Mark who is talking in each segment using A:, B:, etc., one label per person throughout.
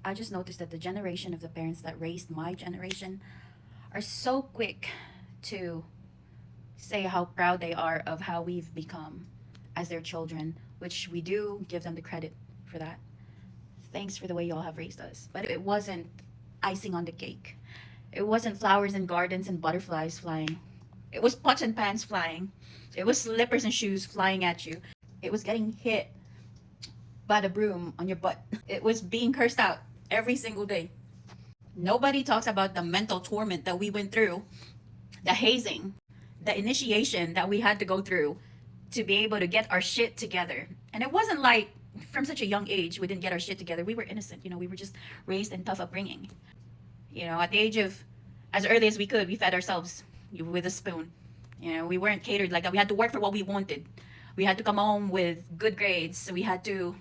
A: I just noticed that the generation of the parents that raised my generation are so quick to say how proud they are of how we've become as their children, which we do give them the credit for that. Thanks for the way y'all have raised us. But it wasn't icing on the cake. It wasn't flowers and gardens and butterflies flying. It was pots and pans flying. It was slippers and shoes flying at you. It was getting hit by the broom on your butt. It was being cursed out every single day. Nobody talks about the mental torment that we went through, the hazing, the initiation that we had to go through to be able to get our shit together. And it wasn't like from such a young age we didn't get our shit together. We were innocent, we were just raised in tough upbringing. At the age of, as early as we could, we fed ourselves with a spoon. We weren't catered like that. We had to work for what we wanted. We had to come home with good grades. So we had to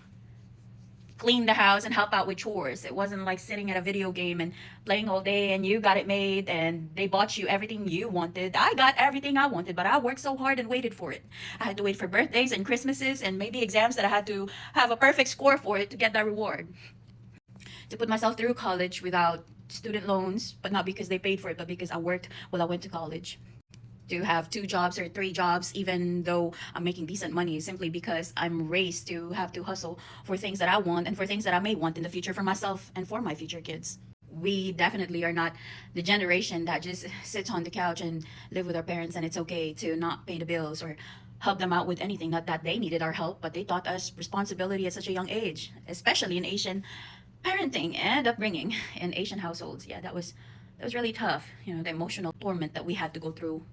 A: clean the house and help out with chores. It wasn't like sitting at a video game and playing all day and you got it made and they bought you everything you wanted. I got everything I wanted, but I worked so hard and waited for it. I had to wait for birthdays and Christmases and maybe exams that I had to have a perfect score for it to get that reward. To put myself through college without student loans, but not because they paid for it, but because I worked while I went to college. To have 2 jobs or 3 jobs, even though I'm making decent money, simply because I'm raised to have to hustle for things that I want and for things that I may want in the future for myself and for my future kids. We definitely are not the generation that just sits on the couch and live with our parents and it's okay to not pay the bills or help them out with anything. Not that they needed our help, but they taught us responsibility at such a young age, especially in Asian parenting and upbringing in Asian households. Yeah, that was really tough. The emotional torment that we had to go through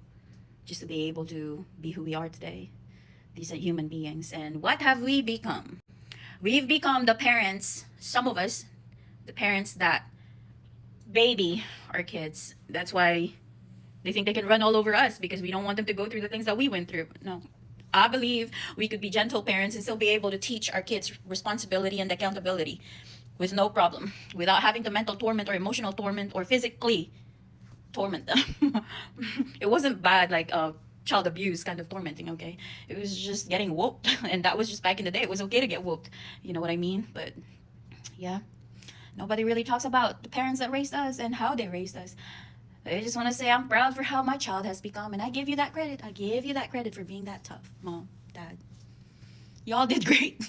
A: just to be able to be who we are today, decent human beings. And what have we become? We've become the parents, some of us, the parents that baby our kids. That's why they think they can run all over us, because we don't want them to go through the things that we went through. No. I believe we could be gentle parents and still be able to teach our kids responsibility and accountability with no problem, without having the mental torment or emotional torment or physically torment them. It wasn't bad like child abuse kind of tormenting, okay? It was just getting whooped. And that was just back in the day. It was okay to get whooped. You know what I mean? But yeah, nobody really talks about the parents that raised us and how they raised us. I just want to say I'm proud for how my child has become, and I give you that credit. I give you that credit for being that tough. Mom, Dad, y'all did great.